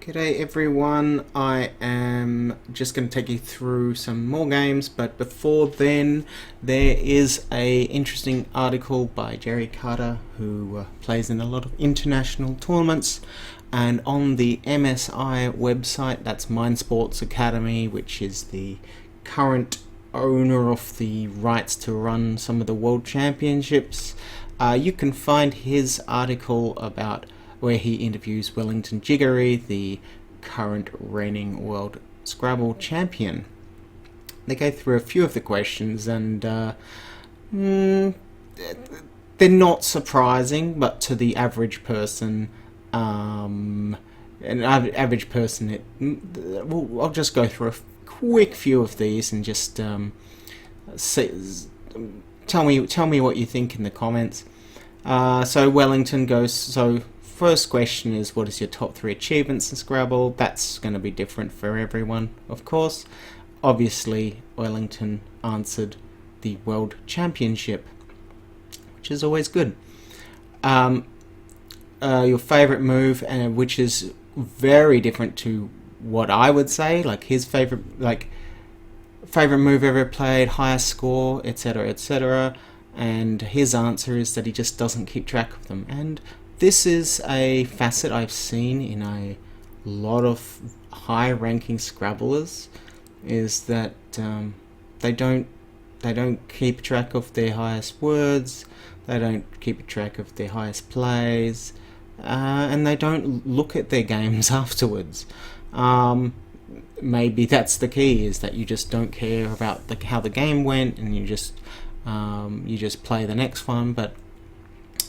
G'day everyone, I am just going to take you through some more games, but before then there is a interesting article by Jerry Carter, who plays in a lot of international tournaments, and on the MSI website, that's Mind Sports Academy, which is the current owner of the rights to run some of the World Championships. You can find his article about where he interviews Wellington Jighere, the current reigning World Scrabble Champion. They go through a few of the questions, and they're not surprising, but to the average person, I'll just go through a quick few of these and just tell me what you think in the comments. So Wellington goes, first question is, what is your top 3 achievements in Scrabble? That's going to be different for everyone, of course. Obviously, Wellington answered the World Championship, which is always good. Your favourite move, which is very different to what I would say, like his favourite move ever played, highest score, etc., etc. And his answer is that he just doesn't keep track of them. And this is a facet I've seen in a lot of high-ranking Scrabblers, is that they don't keep track of their highest words, they don't keep track of their highest plays, and they don't look at their games afterwards. Maybe that's the key, is that you just don't care about how the game went, and you just play the next one. But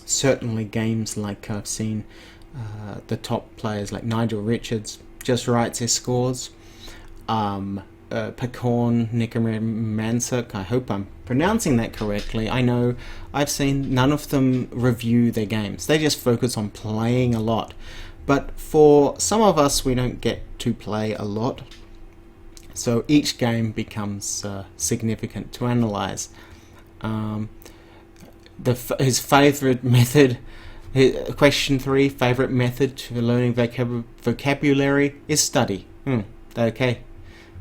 certainly games like I've seen the top players like Nigel Richards just writes his scores. Pekorn Nikomansuk, I hope I'm pronouncing that correctly. I know I've seen none of them review their games. They just focus on playing a lot. But for some of us, we don't get to play a lot, so each game becomes significant to analyse. His favourite method, question 3, favourite method to learning vocabulary is study. Okay,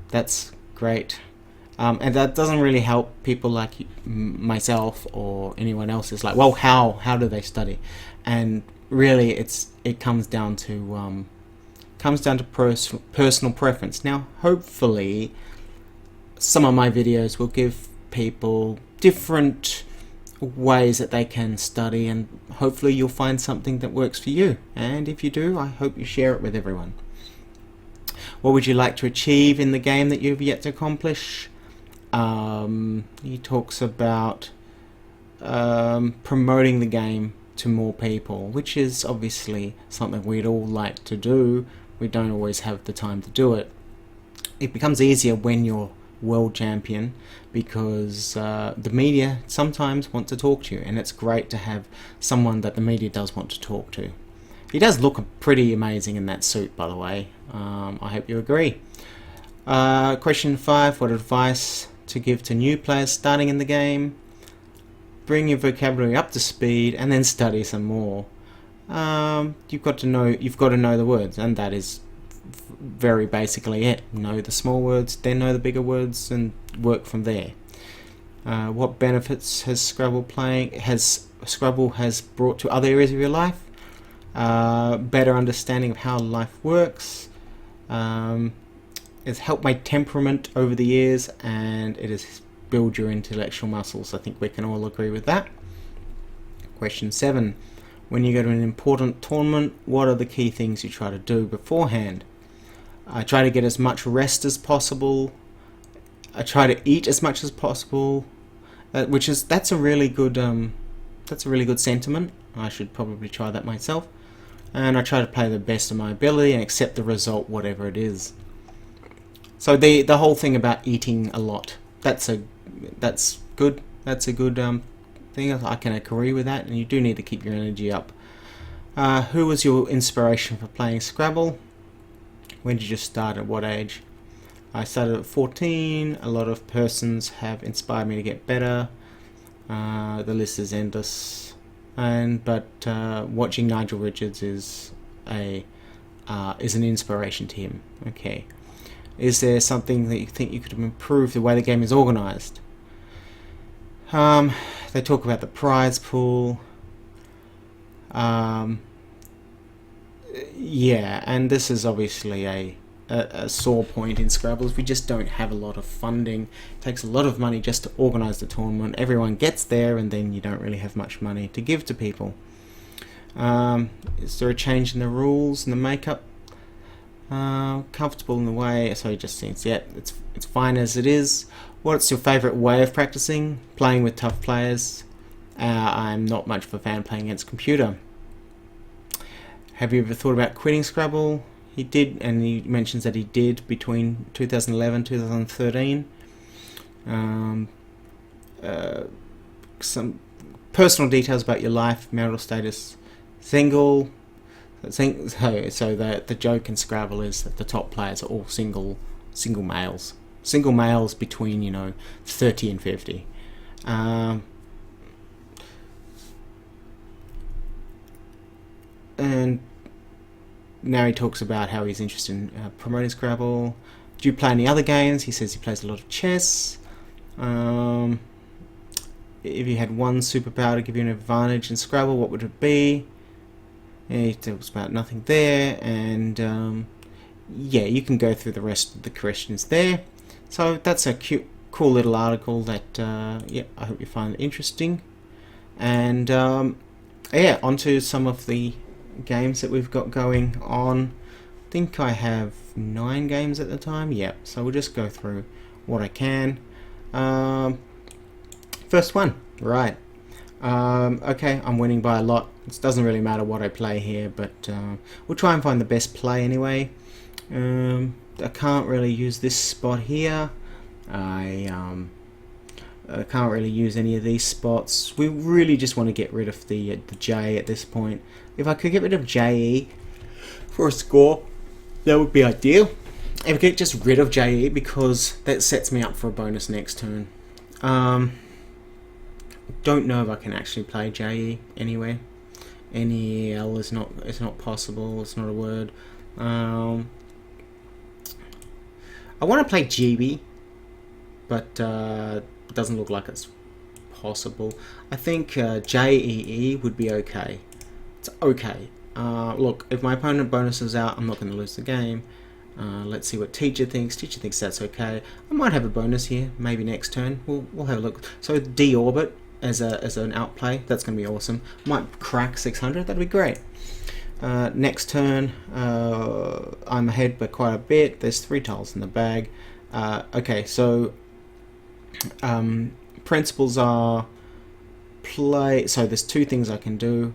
that's great. And that doesn't really help people like myself or anyone else. It's like, well, how do they study? And really, it comes down to personal preference. Now, hopefully, some of my videos will give people different ways that they can study, and hopefully you'll find something that works for you. And if you do, I hope you share it with everyone. What would you like to achieve in the game that you've yet to accomplish? He talks about promoting the game to more people, which is obviously something we'd all like to do. We don't always have the time to do it. It becomes easier when you're world champion, because the media sometimes want to talk to you, and it's great to have someone that the media does want to talk to. He does look pretty amazing in that suit, by the way. I hope you agree. Question 5, what advice to give to new players starting in the game? Bring your vocabulary up to speed and then study some more. You've got to know the words, and that is very basically it. Know the small words, then know the bigger words, and work from there. What benefits has Scrabble has brought to other areas of your life? Better understanding of how life works. It's helped my temperament over the years, and it has built your intellectual muscles. I think we can all agree with that. Question 7. When you go to an important tournament, what are the key things you try to do beforehand? I try to get as much rest as possible. I try to eat as much as possible, that's a really good sentiment. I should probably try that myself. And I try to play the best of my ability and accept the result, whatever it is. So the whole thing about eating a lot, that's good. That's a good thing. I can agree with that, and you do need to keep your energy up. Who was your inspiration for playing Scrabble? When did you start? At what age? I started at 14. A lot of persons have inspired me to get better. The list is endless. But watching Nigel Richards is a is an inspiration to him. Okay. Is there something that you think you could have improved the way the game is organised? They talk about the prize pool. Yeah, and this is obviously a sore point in Scrabble. We just don't have a lot of funding. It takes a lot of money just to organise the tournament. Everyone gets there, and then you don't really have much money to give to people. Is there a change in the rules and the makeup? Comfortable in the way, so he just thinks, yeah, it's fine as it is. What's your favourite way of practicing? Playing with tough players. I'm not much of a fan playing against computer. Have you ever thought about quitting Scrabble? He did, and he mentions that he did between 2011 and 2013. Some personal details about your life, marital status, single. So the joke in Scrabble is that the top players are all single males. Single males between 30 and 50. And now he talks about how he's interested in promoting Scrabble. Do you play any other games? He says he plays a lot of chess. If you had one superpower to give you an advantage in Scrabble, what would it be? Yeah, he talks about nothing there, and yeah, you can go through the rest of the questions there. So that's a cool little article that yeah, I hope you find it interesting. And yeah, onto some of the games that we've got going on. I think I have 9 games at the time. Yep. So we'll just go through what I can. First one, right? Okay, I'm winning by a lot. It doesn't really matter what I play here, but we'll try and find the best play anyway. I can't really use this spot here. I can't really use any of these spots. We really just want to get rid of the J at this point. If I could get rid of JE for a score, that would be ideal. If I could get just rid of JE, because that sets me up for a bonus next turn. Don't know if I can actually play JE anyway. NEL is not. It's not possible. It's not a word. I want to play GB, but it doesn't look like it's possible. I think JEE would be okay. It's okay. Look, if my opponent bonuses out, I'm not going to lose the game. Let's see what teacher thinks. Teacher thinks that's okay. I might have a bonus here, maybe next turn. We'll have a look. So deorbit as an outplay. That's going to be awesome. Might crack 600. That'd be great. Next turn, I'm ahead by quite a bit. There's 3 tiles in the bag. Okay, so principles are play. So there's 2 things I can do.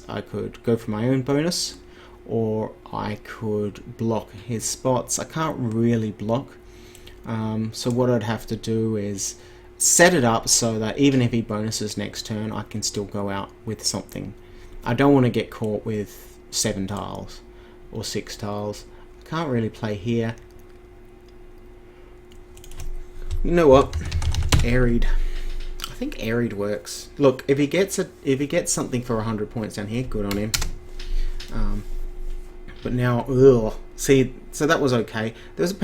I could go for my own bonus, or I could block his spots. I can't really block. So what I'd have to do is set it up so that even if he bonuses next turn, I can still go out with something. I don't want to get caught with 7 tiles or 6 tiles. I can't really play here. You know what? Airied. I think airied works. Look, if he gets something for 100 points down here, good on him. But now, ugh. See, so that was okay. There was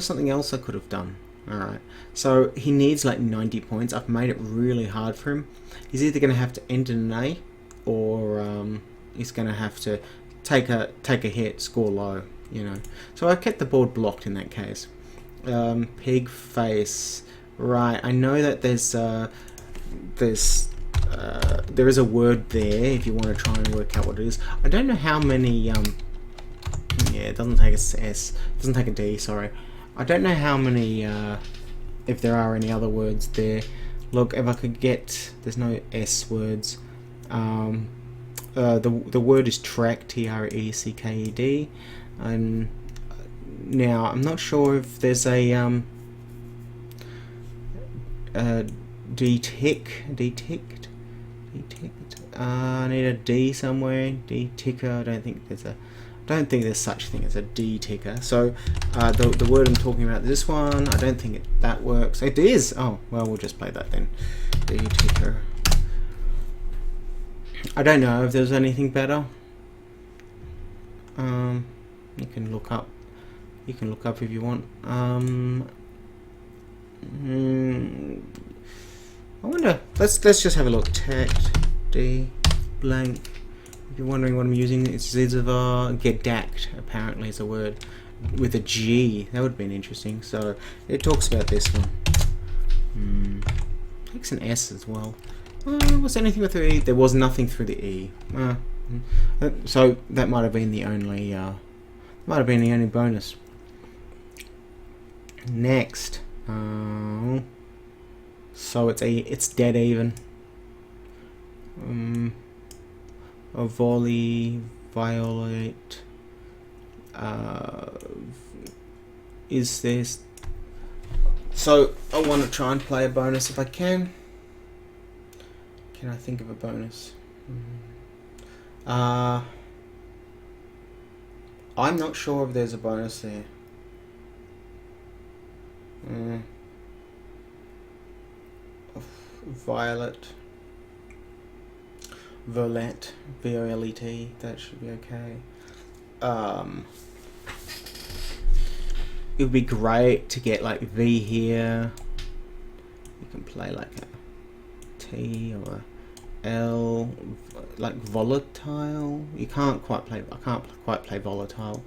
something else I could have done. Alright, so he needs like 90 points. I've made it really hard for him. He's either going to have to end in an A, or he's going to have to take a hit, score low, So I kept the board blocked in that case. Pig face. Right, I know that there is a word there if you want to try and work out what it is. I don't know how many, yeah, it doesn't take a S, it doesn't take a D, sorry. I don't know how many, if there are any other words there. Look, if I could get, there's no S words. The word is trek, T-R-E-C-K-E-D. And now, I'm not sure if there's a, D-tick. I need a D somewhere. D-ticker. I don't think there's such a thing as a D-ticker. So the word I'm talking about, this one, I don't think that works. It is. Oh well, we'll just play that then. D-ticker. I don't know if there's anything better. You can look up. You can look up if you want. I wonder. Let's just have a look. Tact D blank. If you're wondering what I'm using, it's Zizivar Gedact. Apparently, is a word with a G. That would have been interesting. So it talks about this one. Takes an S as well. Was there anything with the E? There was nothing through the E. So that might have been the only. Bonus. Next. So it's dead even. A volley, violate. Is this? So I want to try and play a bonus if I can. Can I think of a bonus? I'm not sure if there's a bonus there. Violet. Volet. V-O-L-E-T. That should be okay. It would be great to get like V here. You can play like a T or a L, like volatile. You can't quite play. I can't quite play volatile.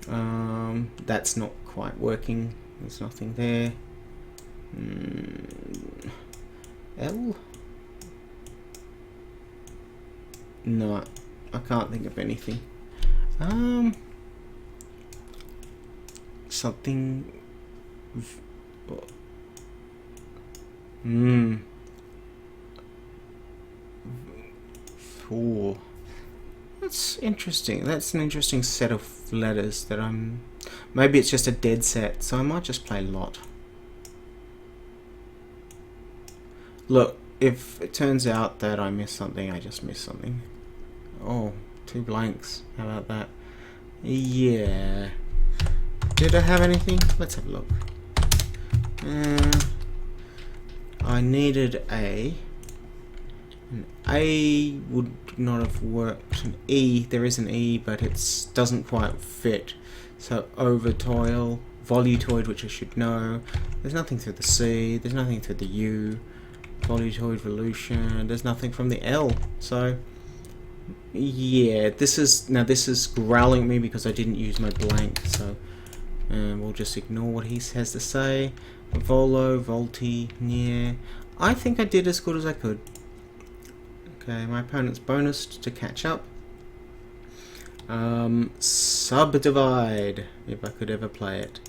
That's not quite working. There's nothing there. L. No, I can't think of anything. Something. Four. That's interesting. That's an interesting set of letters that I'm. Maybe it's just a dead set, so I might just play lot. Look, if it turns out that I miss something, I just miss something. Oh, 2 blanks. How about that? Yeah. Did I have anything? Let's have a look. I needed A. An A would not have worked. An E, there is an E, but it doesn't quite fit. So overtoil, volutoid, which I should know. There's nothing through the C. There's nothing through the U. Volutoid, volution. There's nothing from the L. So yeah, this is growling at me because I didn't use my blank. So we'll just ignore what he has to say. Volo, Volti, yeah. I think I did as good as I could. Okay, my opponent's bonused to catch up. Subdivide, if I could ever play it.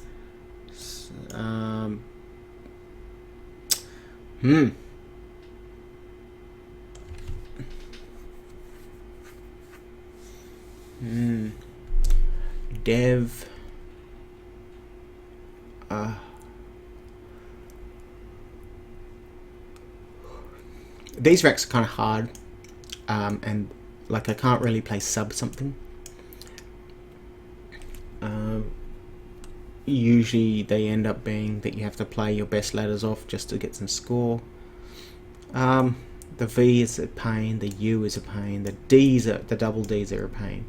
Dev. These racks are kind of hard, and like I can't really play sub something. Usually they end up being that you have to play your best letters off just to get some score. The V is a pain, the U is a pain, the double D's are a pain.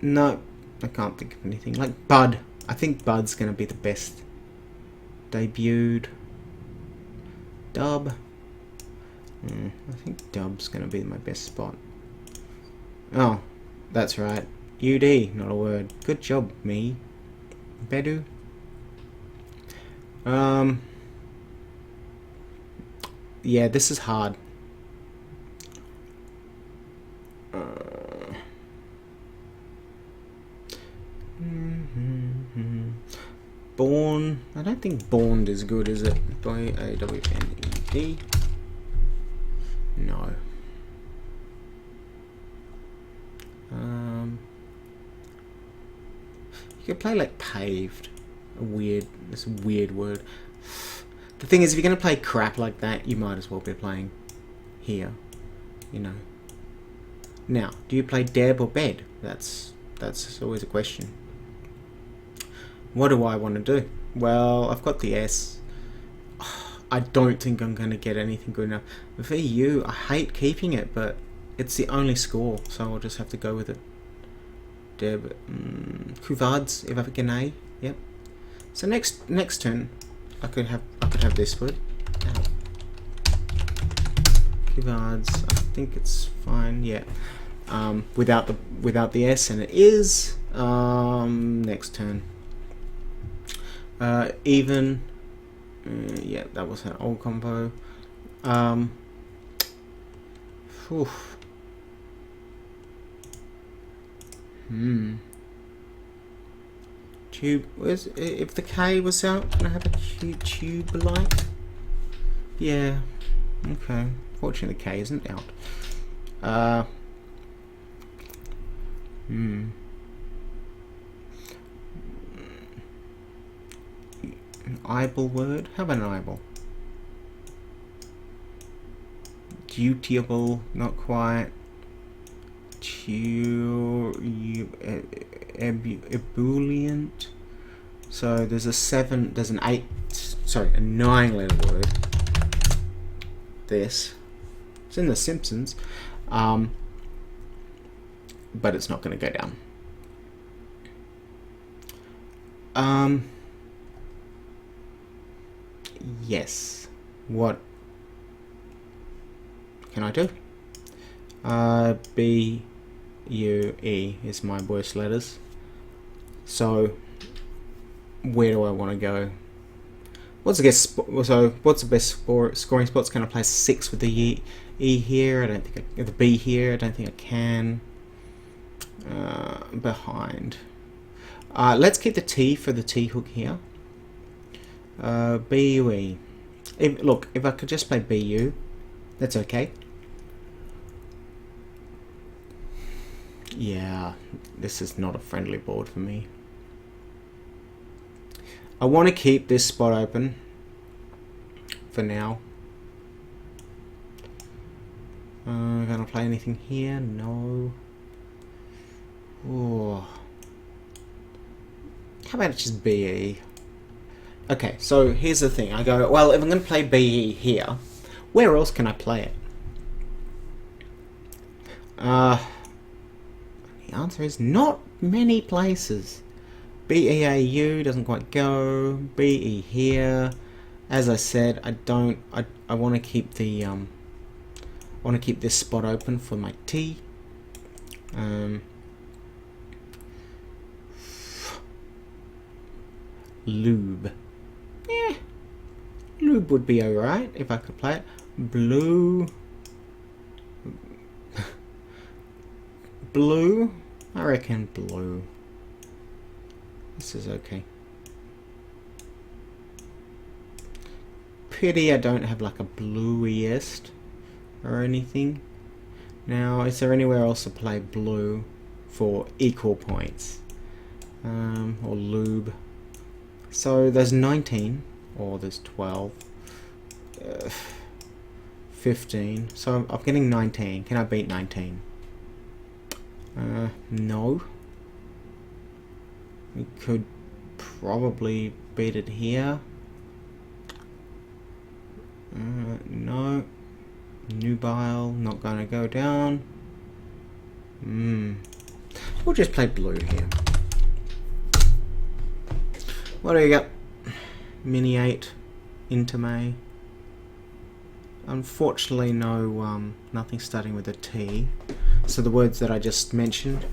No, I can't think of anything. Like Bud. I think Bud's going to be the best. Debuted. Dub. I think Dub's going to be my best spot. Oh, that's right. UD, not a word. Good job, me. Bedu. Yeah, this is hard. Born. I don't think Borned is good, is it? B-A-W-N-E-D. No. You could play like paved. This weird word. The thing is, if you're going to play crap like that, you might as well be playing here. You know. Now, do you play Deb or Bed? That's always a question. What do I want to do? Well, I've got the S. I don't think I'm going to get anything good enough. VU, I hate keeping it, but it's the only score, so I'll just have to go with it. Deb, Couvards, if I get an A, yep. So next turn, I could have this word. Ow. Couvards, I think it's fine, yeah. Without the S, and it is. Next turn. Even. Yeah, that was an old combo. Oof. Tube. If the K was out, can I have a tube light? Yeah. Okay. Fortunately, the K isn't out. An eyeball word? How about an eyeball? Dutiable, not quite. Ebullient. So there's a 7, there's an 8, sorry, a 9 letter word. This. It's in The Simpsons. But it's not going to go down. Yes. What can I do? B, U, E is my worst letters. So where do I want to go? What's the best scoring spots? Can I play 6 with the E here? I don't think the B here. I don't think I can. Behind. Let's keep the T for the T hook here. BUE. Look, if I could just play BU, that's okay. Yeah, this is not a friendly board for me. I want to keep this spot open for now. Gonna play anything here? No. Oh. How about just BE? Okay, so here's the thing. I go, well, if I'm going to play BE here, where else can I play it? The answer is not many places. BEAU doesn't quite go. BE here. As I said, I want to keep the I want to keep this spot open for my T. Lube. Yeah, lube would be alright if I could play it. Blue. Blue. I reckon blue. This is okay. Pity I don't have like a bluiest or anything. Now, is there anywhere else to play blue for equal points? Or lube. So there's 19, or there's 12, 15. So I'm getting 19. Can I beat 19? No. We could probably beat it here. No. Nubile, not gonna go down. We'll just play blue here. What do you got? Mini 8, Intermay. Unfortunately, no, nothing starting with a T. So the words that I just mentioned,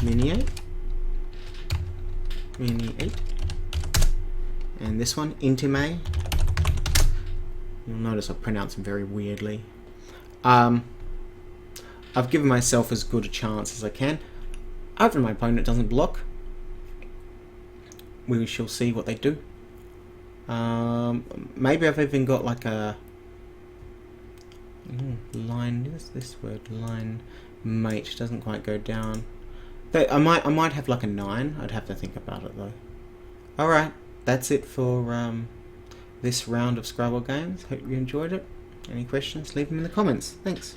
Mini 8, Mini 8, and this one, Intermay. You'll notice I pronounce them very weirdly. I've given myself as good a chance as I can. Hopefully my opponent doesn't block. We shall see what they do. Maybe I've even got like a line. What's this word? Line mate doesn't quite go down. But I might have like a 9. I'd have to think about it though. All right, that's it for this round of Scrabble games. Hope you enjoyed it. Any questions? Leave them in the comments. Thanks.